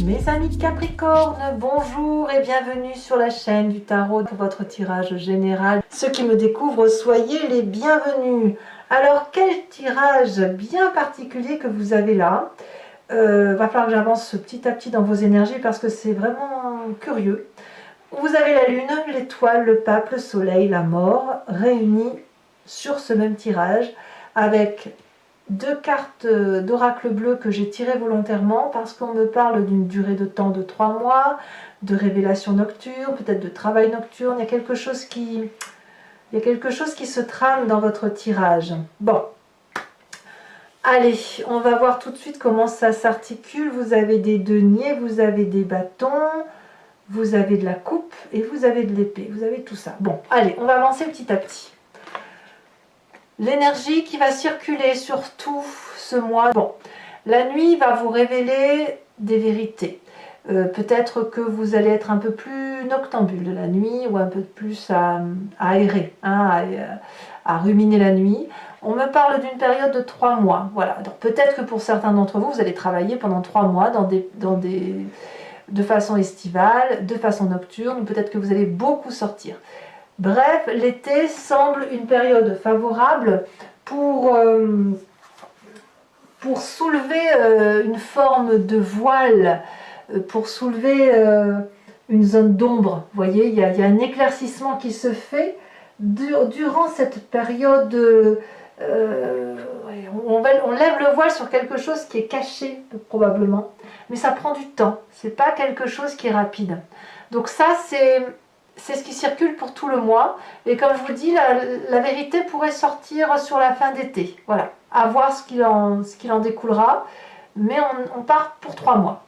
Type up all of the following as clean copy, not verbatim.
Mes amis Capricorne, bonjour et bienvenue sur la chaîne du tarot pour votre tirage général. Ceux qui me découvrent, soyez les bienvenus. Alors, quel tirage bien particulier que vous avez là. Va falloir que j'avance petit à petit dans vos énergies parce que c'est vraiment curieux. Vous avez la lune, l'étoile, le pape, le soleil, la mort, réunis sur ce même tirage avec deux cartes d'oracle bleu que j'ai tirées volontairement parce qu'on me parle d'une durée de temps de 3 mois, de révélation nocturne, peut-être de travail nocturne. Il y a quelque chose qui se trame dans votre tirage. Bon, allez, on va voir tout de suite comment ça s'articule. Vous avez des deniers, vous avez des bâtons, vous avez de la coupe et vous avez de l'épée. Vous avez tout ça. Bon, allez, on va avancer petit à petit. L'énergie qui va circuler sur tout ce mois. Bon, la nuit va vous révéler des vérités. Peut-être que vous allez être un peu plus noctambule la nuit ou un peu plus à aérer, hein, à ruminer la nuit. On me parle d'une période de 3 mois. Voilà. Donc peut-être que pour certains d'entre vous, vous allez travailler pendant 3 mois de façon estivale, de façon nocturne. Peut-être que vous allez beaucoup sortir. Bref, l'été semble une période favorable pour soulever une forme de voile, pour soulever une zone d'ombre. Vous voyez, il y a un éclaircissement qui se fait durant cette période. On lève le voile sur quelque chose qui est caché, probablement, mais ça prend du temps. C'est pas quelque chose qui est rapide. Donc ça, c'est ce qui circule pour tout le mois. Et comme je vous dis, la vérité pourrait sortir sur la fin d'été. Voilà, à voir ce qu'il en découlera. Mais on part pour 3 mois.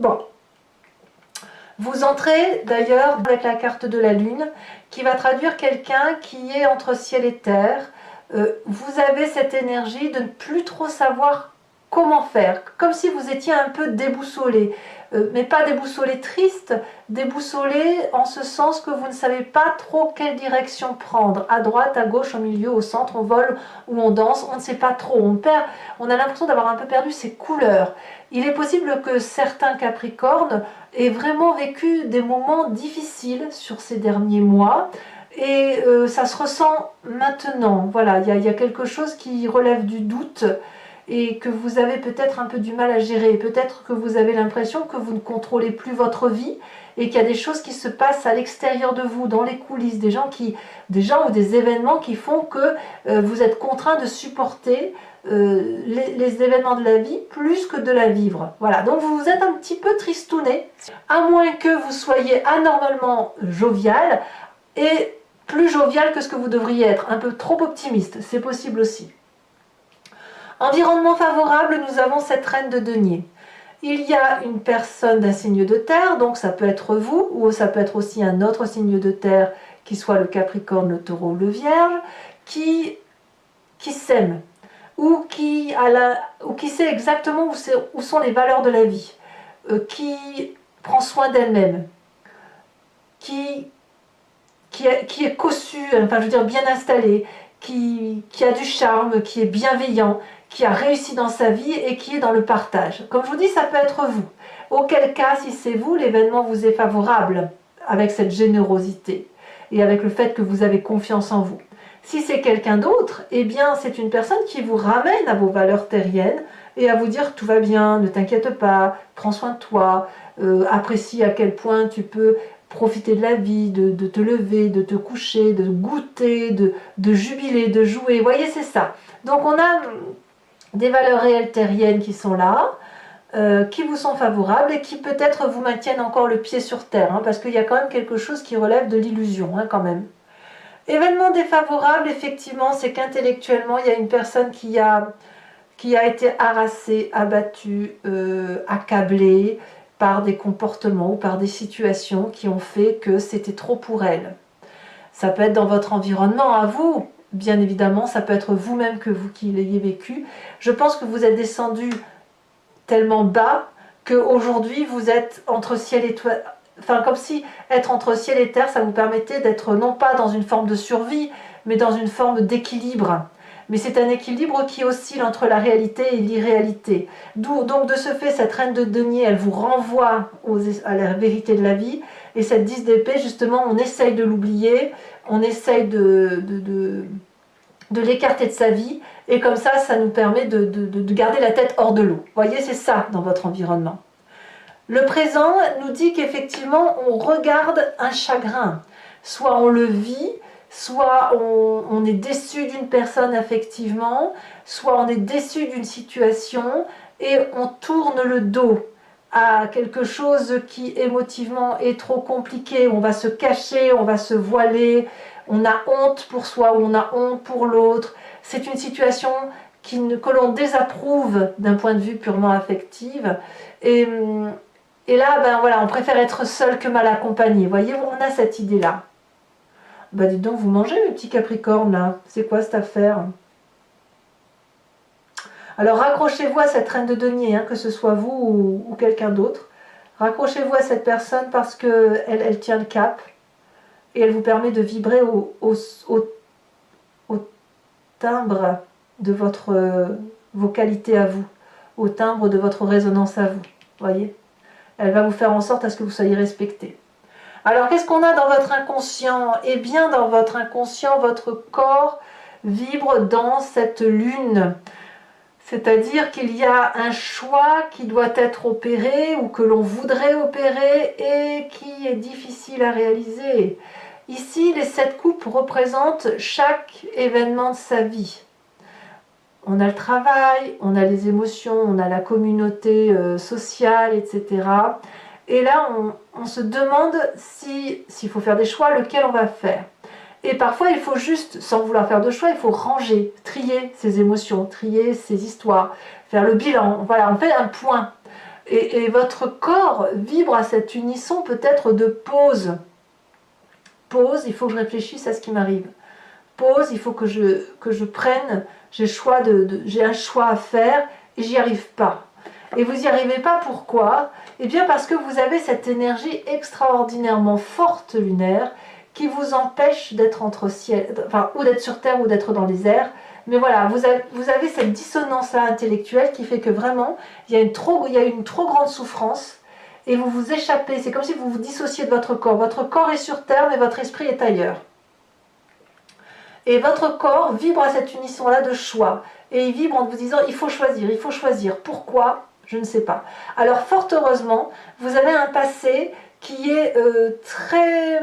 Bon. Vous entrez d'ailleurs avec la carte de la lune, qui va traduire quelqu'un qui est entre ciel et terre. Vous avez cette énergie de ne plus trop savoir comment faire, comme si vous étiez un peu déboussolé, mais pas déboussolé triste, déboussolé en ce sens que vous ne savez pas trop quelle direction prendre, à droite, à gauche, au milieu, au centre, on vole ou on danse, on ne sait pas trop, on a l'impression d'avoir un peu perdu ses couleurs. Il est possible que certains Capricornes aient vraiment vécu des moments difficiles sur ces derniers mois, et ça se ressent maintenant. Voilà, il y a quelque chose qui relève du doute, et que vous avez peut-être un peu du mal à gérer. Peut-être que vous avez l'impression que vous ne contrôlez plus votre vie et qu'il y a des choses qui se passent à l'extérieur de vous, dans les coulisses, des gens ou des événements qui font que vous êtes contraint de supporter les événements de la vie plus que de la vivre. Voilà, donc vous êtes un petit peu tristouné, à moins que vous soyez anormalement jovial et plus jovial que ce que vous devriez être, un peu trop optimiste, c'est possible aussi. Environnement favorable, nous avons cette reine de denier. Il y a une personne d'un signe de terre, donc ça peut être vous, ou ça peut être aussi un autre signe de terre, qui soit le Capricorne, le Taureau ou le Vierge, qui s'aime, ou qui sait exactement où sont les valeurs de la vie, qui prend soin d'elle-même, qui est cossu, enfin je veux dire bien installé, qui a du charme, qui est bienveillant, qui a réussi dans sa vie et qui est dans le partage. Comme je vous dis, ça peut être vous. Auquel cas, si c'est vous, l'événement vous est favorable avec cette générosité et avec le fait que vous avez confiance en vous. Si c'est quelqu'un d'autre, eh bien c'est une personne qui vous ramène à vos valeurs terriennes et à vous dire tout va bien, ne t'inquiète pas, prends soin de toi, apprécie à quel point tu peux profiter de la vie, de te lever, de te coucher, de goûter, de jubiler, de jouer. Vous voyez, c'est ça. Donc on a des valeurs réelles terriennes qui sont là, qui vous sont favorables et qui peut-être vous maintiennent encore le pied sur terre, hein, parce qu'il y a quand même quelque chose qui relève de l'illusion, hein, quand même. Événement défavorable, effectivement, c'est qu'intellectuellement, il y a une personne qui a été harassée, abattue, accablée, par des comportements ou par des situations qui ont fait que c'était trop pour elle. Ça peut être dans votre environnement à vous, bien évidemment, ça peut être vous-même qui l'ayez vécu. Je pense que vous êtes descendu tellement bas qu'aujourd'hui vous êtes entre ciel et terre, enfin comme si être entre ciel et terre, ça vous permettait d'être non pas dans une forme de survie, mais dans une forme d'équilibre. mais c'est un équilibre qui oscille entre la réalité et l'irréalité. Donc de ce fait, cette reine de denier, elle vous renvoie à la vérité de la vie, et cette 10 d'épée, justement, on essaye de l'oublier, on essaye de l'écarter de sa vie, et comme ça nous permet de garder la tête hors de l'eau. Vous voyez, c'est ça dans votre environnement. Le présent nous dit qu'effectivement, on regarde un chagrin. Soit on le vit, soit on est déçu d'une personne affectivement, soit on est déçu d'une situation, et on tourne le dos à quelque chose qui émotivement est trop compliqué. On va se cacher, on va se voiler, on a honte pour soi ou on a honte pour l'autre. C'est une situation que l'on désapprouve d'un point de vue purement affectif. Et là, ben voilà, on préfère être seul que mal accompagné. Vous voyez, on a cette idée-là. Ben dites donc, vous mangez mes petits capricornes là. C'est quoi cette affaire? Alors raccrochez-vous à cette reine de denier, hein, que ce soit vous ou quelqu'un d'autre. Raccrochez-vous à cette personne parce qu'elle elle tient le cap. Et elle vous permet de vibrer au timbre de vos qualités à vous. Au timbre de votre résonance à vous. Voyez? Elle va vous faire en sorte à ce que vous soyez respecté. Alors, qu'est-ce qu'on a dans votre inconscient? Eh bien, dans votre inconscient, votre corps vibre dans cette lune. C'est-à-dire qu'il y a un choix qui doit être opéré ou que l'on voudrait opérer et qui est difficile à réaliser. Ici, les 7 coupes représentent chaque événement de sa vie. On a le travail, on a les émotions, on a la communauté sociale, etc. Et là, on se demande s'il faut faire des choix, lequel on va faire. Et parfois, il faut juste, sans vouloir faire de choix, il faut ranger, trier ses émotions, trier ses histoires, faire le bilan. Voilà, on fait un point. Et votre corps vibre à cet unisson peut-être de pause. Pause, il faut que je réfléchisse à ce qui m'arrive. Pause, il faut que je prenne, j'ai un choix à faire et j'y arrive pas. Et vous n'y arrivez pas, pourquoi? Eh bien parce que vous avez cette énergie extraordinairement forte lunaire qui vous empêche d'être entre ciel, enfin, ou d'être sur terre ou d'être dans les airs. Mais voilà, vous avez cette dissonance-là intellectuelle qui fait que vraiment, il y a une trop grande souffrance et vous vous échappez. C'est comme si vous vous dissociez de votre corps. Votre corps est sur terre, mais votre esprit est ailleurs. Et votre corps vibre à cette unisson-là de choix. Et il vibre en vous disant, il faut choisir, il faut choisir. Pourquoi? Je ne sais pas. Alors, fort heureusement, vous avez un passé qui est très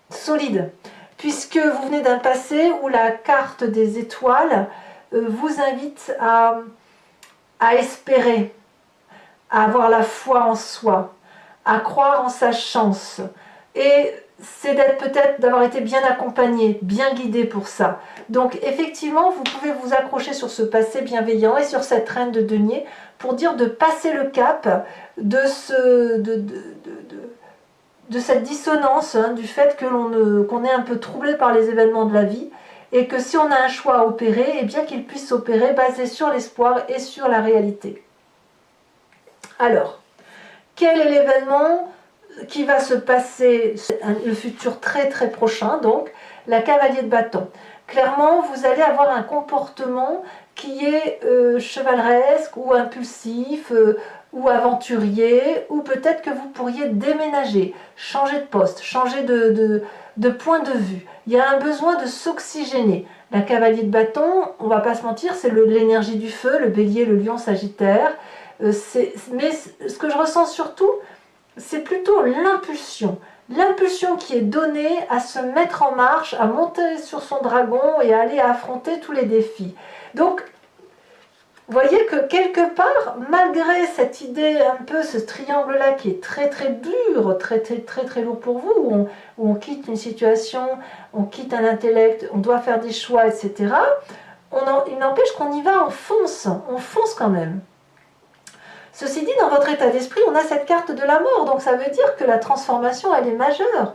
solide, puisque vous venez d'un passé où la carte des étoiles vous invite à espérer, à avoir la foi en soi, à croire en sa chance. Et c'est d'avoir été bien accompagné, bien guidé pour ça. Donc effectivement, vous pouvez vous accrocher sur ce passé bienveillant et sur cette reine de denier pour dire de passer le cap de cette dissonance, hein, du fait qu'on est un peu troublé par les événements de la vie et que si on a un choix à opérer, eh bien qu'il puisse s'opérer basé sur l'espoir et sur la réalité. Alors, quel est l'événement qui va se passer, le futur très très prochain, donc la cavalier de bâton? Clairement, vous allez avoir un comportement qui est chevaleresque ou impulsif ou aventurier, ou peut-être que vous pourriez déménager, changer de poste, changer de point de vue. Il y a un besoin de s'oxygéner. La cavalier de bâton, on ne va pas se mentir, c'est l'énergie du feu, le bélier, le lion, sagittaire. Mais ce que je ressens surtout, c'est plutôt l'impulsion. L'impulsion qui est donnée à se mettre en marche, à monter sur son dragon et à aller affronter tous les défis. Donc, vous voyez que quelque part, malgré cette idée un peu, ce triangle-là qui est très très dur, très très très très lourd pour vous, où on quitte une situation, on quitte un intellect, on doit faire des choix, etc., il n'empêche qu'on y va, on fonce quand même. Ceci dit, dans votre état d'esprit, on a cette carte de la mort, donc ça veut dire que la transformation, elle est majeure.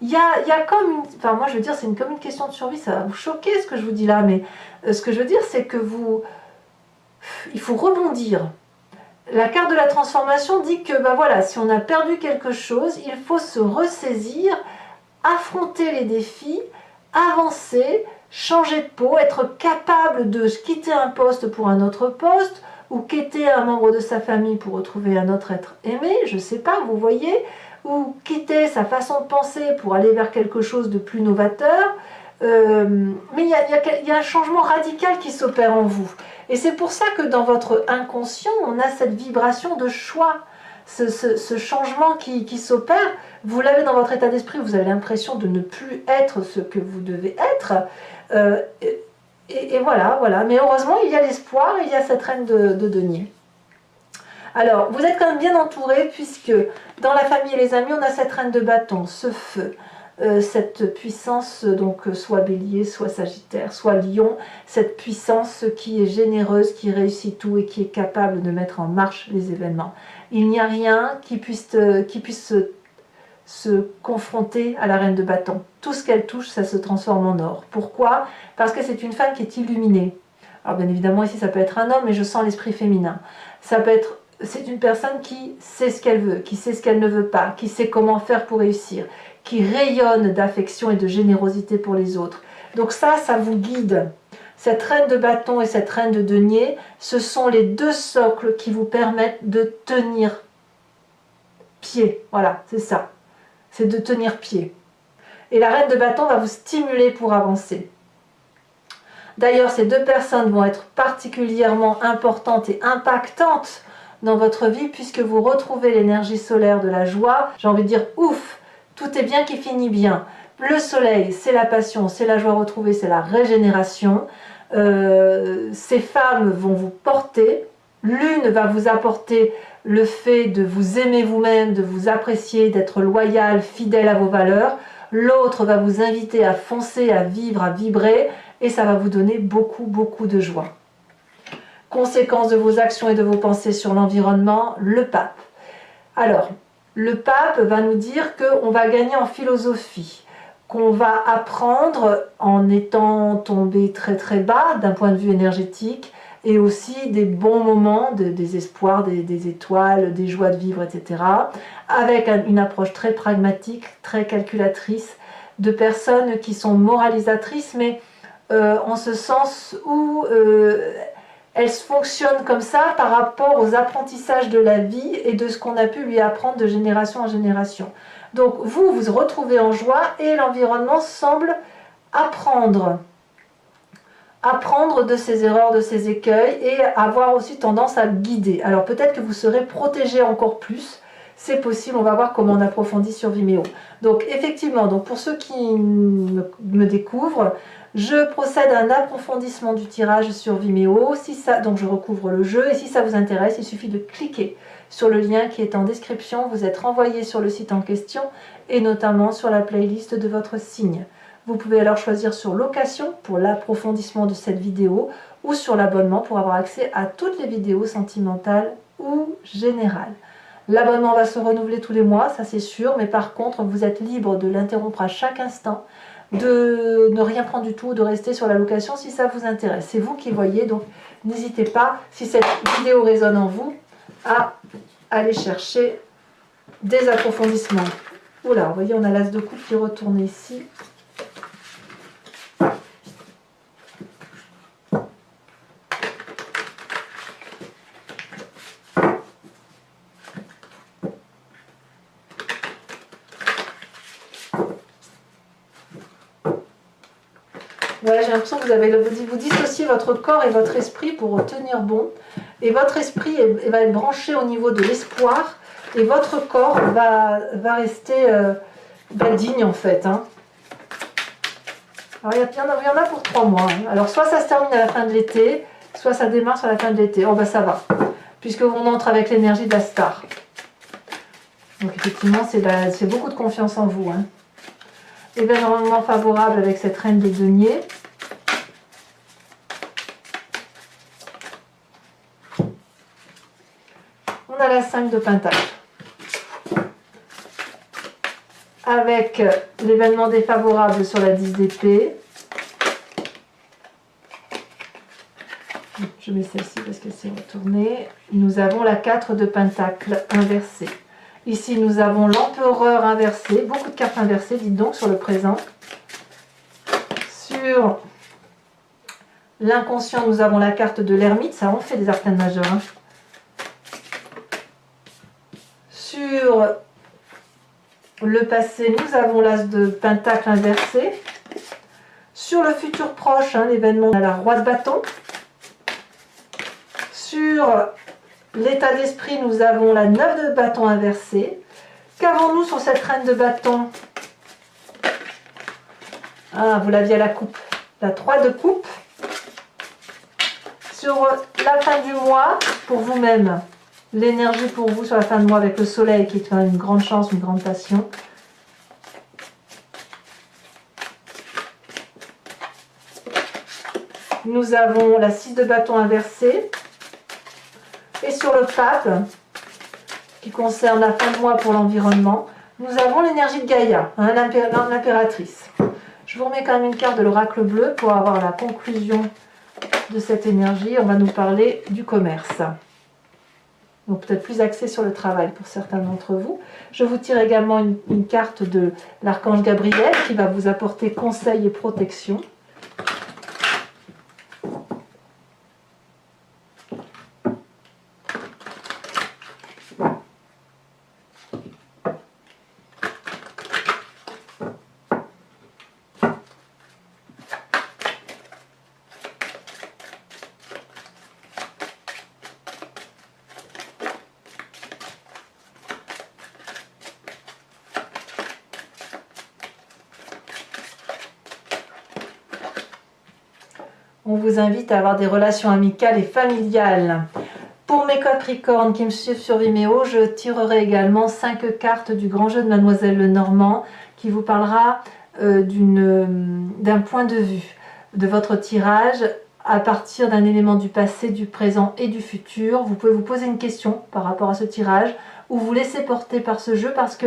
Il y a comme une... Enfin, moi, je veux dire, c'est comme une question de survie, ça va vous choquer ce que je vous dis là, mais ce que je veux dire, c'est que il faut rebondir. La carte de la transformation dit que, ben voilà, si on a perdu quelque chose, il faut se ressaisir, affronter les défis, avancer, changer de peau, être capable de quitter un poste pour un autre poste, ou quitter un membre de sa famille pour retrouver un autre être aimé, je ne sais pas, vous voyez, ou quitter sa façon de penser pour aller vers quelque chose de plus novateur. Mais il y a un changement radical qui s'opère en vous. Et c'est pour ça que dans votre inconscient, on a cette vibration de choix, ce changement qui s'opère. Vous l'avez dans votre état d'esprit, vous avez l'impression de ne plus être ce que vous devez être. Et voilà. Mais heureusement, il y a l'espoir, il y a cette reine de denier. Alors, vous êtes quand même bien entouré, puisque dans la famille et les amis, on a cette reine de bâton, ce feu, cette puissance, donc soit bélier, soit sagittaire, soit lion, cette puissance qui est généreuse, qui réussit tout et qui est capable de mettre en marche les événements. Il n'y a rien qui puisse se confronter à la reine de bâton. Tout ce qu'elle touche, ça se transforme en or. Pourquoi? Parce que c'est une femme qui est illuminée. Alors bien évidemment, ici, ça peut être un homme, mais je sens l'esprit féminin. C'est une personne qui sait ce qu'elle veut, qui sait ce qu'elle ne veut pas, qui sait comment faire pour réussir, qui rayonne d'affection et de générosité pour les autres. Donc ça vous guide. Cette reine de bâton et cette reine de denier, ce sont les deux socles qui vous permettent de tenir pied. Voilà, c'est ça. C'est de tenir pied. Et la reine de bâton va vous stimuler pour avancer. D'ailleurs, ces deux personnes vont être particulièrement importantes et impactantes dans votre vie, puisque vous retrouvez l'énergie solaire de la joie. J'ai envie de dire, ouf, tout est bien qui finit bien. Le soleil, c'est la passion, c'est la joie retrouvée, c'est la régénération. Ces femmes vont vous porter. L'une va vous apporter le fait de vous aimer vous-même, de vous apprécier, d'être loyal, fidèle à vos valeurs. L'autre va vous inviter à foncer, à vivre, à vibrer, et ça va vous donner beaucoup de joie. Conséquence de vos actions et de vos pensées sur l'environnement, le pape. Alors, le pape va nous dire qu'on va gagner en philosophie, qu'on va apprendre en étant tombé très bas d'un point de vue énergétique, et aussi des bons moments, des espoirs, des étoiles, des joies de vivre, etc. Avec une approche très pragmatique, très calculatrice, de personnes qui sont moralisatrices, mais en ce sens où elles fonctionnent comme ça par rapport aux apprentissages de la vie et de ce qu'on a pu lui apprendre de génération en génération. Donc vous vous retrouvez en joie et l'environnement semble apprendre de ses erreurs, de ses écueils, et avoir aussi tendance à guider. Alors peut-être que vous serez protégé encore plus, c'est possible, on va voir comment on approfondit sur Vimeo. Donc effectivement, pour ceux qui me découvrent, je procède à un approfondissement du tirage sur Vimeo, donc je recouvre le jeu, et si ça vous intéresse, il suffit de cliquer sur le lien qui est en description, vous êtes renvoyé sur le site en question, et notamment sur la playlist de votre signe. Vous pouvez alors choisir sur location pour l'approfondissement de cette vidéo ou sur l'abonnement pour avoir accès à toutes les vidéos sentimentales ou générales. L'abonnement va se renouveler tous les mois, ça c'est sûr, mais par contre vous êtes libre de l'interrompre à chaque instant, de ne rien prendre du tout, de rester sur la location si ça vous intéresse. C'est vous qui voyez, donc n'hésitez pas, si cette vidéo résonne en vous, à aller chercher des approfondissements. Oula, vous voyez, on a l'as de coupe qui retourne ici. Voilà, j'ai l'impression que vous dissociez votre corps et votre esprit pour tenir bon. Et votre esprit va être branché au niveau de l'espoir. Et votre corps va rester digne en fait. Hein. Alors il y en a pour 3 mois. Hein. Alors soit ça se termine à la fin de l'été, soit ça démarre sur la fin de l'été. Oh bah ça va. Puisque on entre avec l'énergie de la star. Donc effectivement, c'est beaucoup de confiance en vous. Hein. Événement favorable avec cette reine des deniers. On a la 5 de Pentacle. Avec l'événement défavorable sur la 10 d'épée. Je mets celle-ci parce qu'elle s'est retournée. Nous avons la 4 de Pentacle inversée. Ici, nous avons l'empereur inversé, beaucoup de cartes inversées, dites donc, sur le présent. Sur l'inconscient, nous avons la carte de l'ermite, ça on fait des arcanes majeures. Hein. Sur le passé, nous avons l'as de pentacle inversé. Sur le futur proche, hein, l'événement, on a la roi de bâton. Sur l'état d'esprit, nous avons la 9 de bâton inversée. Qu'avons-nous sur cette reine de bâton? Ah, vous l'aviez à la coupe. La 3 de coupe. Sur la fin du mois, pour vous-même, l'énergie pour vous sur la fin de mois avec le soleil qui est quand même une grande chance, une grande passion. Nous avons la 6 de bâton inversée. Et sur le pape, qui concerne la fin de mois pour l'environnement, nous avons l'énergie de Gaïa, hein, l'impératrice. Je vous remets quand même une carte de l'oracle bleu pour avoir la conclusion de cette énergie. On va nous parler du commerce. Donc peut-être plus axé sur le travail pour certains d'entre vous. Je vous tire également une carte de l'archange Gabriel qui va vous apporter conseil et protection. On vous invite à avoir des relations amicales et familiales. Pour mes Capricornes qui me suivent sur Vimeo, je tirerai également 5 cartes du grand jeu de Mademoiselle Lenormand qui vous parlera d'un point de vue de votre tirage à partir d'un élément du passé, du présent et du futur. Vous pouvez vous poser une question par rapport à ce tirage ou vous laisser porter par ce jeu parce que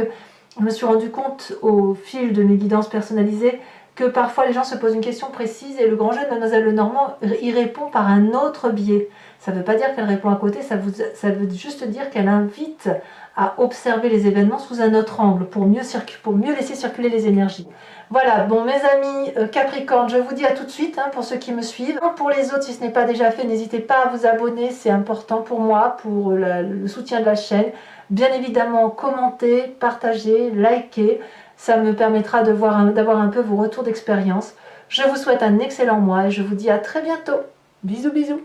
je me suis rendu compte au fil de mes guidances personnalisées que parfois les gens se posent une question précise et le grand jeu de Mademoiselle Lenormand y répond par un autre biais. Ça ne veut pas dire qu'elle répond à côté, ça veut juste dire qu'elle invite à observer les événements sous un autre angle pour mieux laisser circuler les énergies. Voilà, bon mes amis Capricorne, je vous dis à tout de suite hein, pour ceux qui me suivent. Pour les autres, si ce n'est pas déjà fait, n'hésitez pas à vous abonner, c'est important pour moi, pour le soutien de la chaîne. Bien évidemment, commentez, partagez, likez. Ça me permettra d'avoir un peu vos retours d'expérience. Je vous souhaite un excellent mois et je vous dis à très bientôt. Bisous bisous.